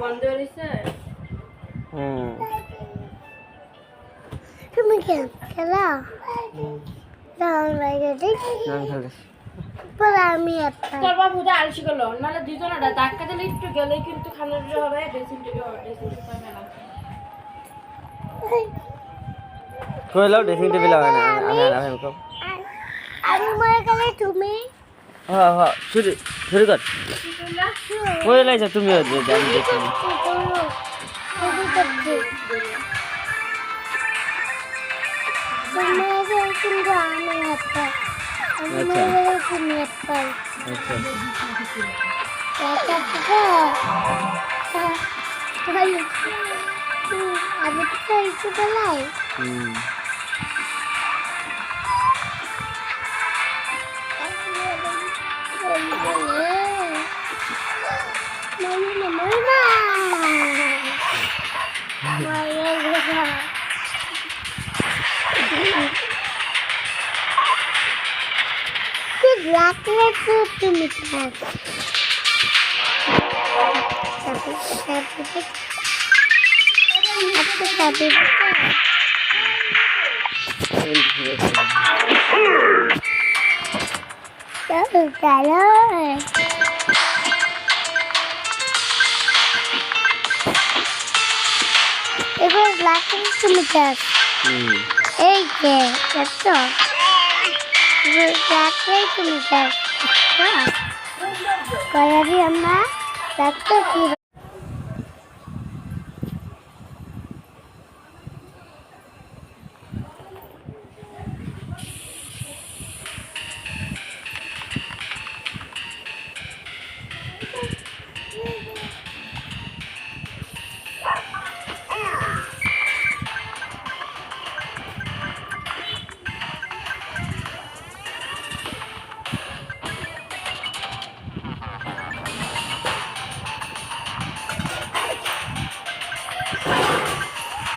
বন্ধ হয়েছে তুমি খেলা আমি তোর বাবু আলসি করলো নাহলে দুজনে ধাক্কা দিলে একটু গেলেই কিন্তু খানার হবে ড্রেসিং টেবিল পাবে না কইলাও ড্রেসিং টেবিল হবে না আমি আলাম কম আমি মরে গেলে তুমি হ্যাঁ হ্যাঁ শুরু শুরু কর কই লাইছো তুমি জানি দেখি কিন্তু আমি একটা আচ্ছা তুমি একটা আচ্ছা আমি তো একটু বেলায় হুম তুমি এবার লাস্টে তুমি চাস এই যে দেখছো লাস্টে তুমি চাস কয়ারি আমরা দেখছো কি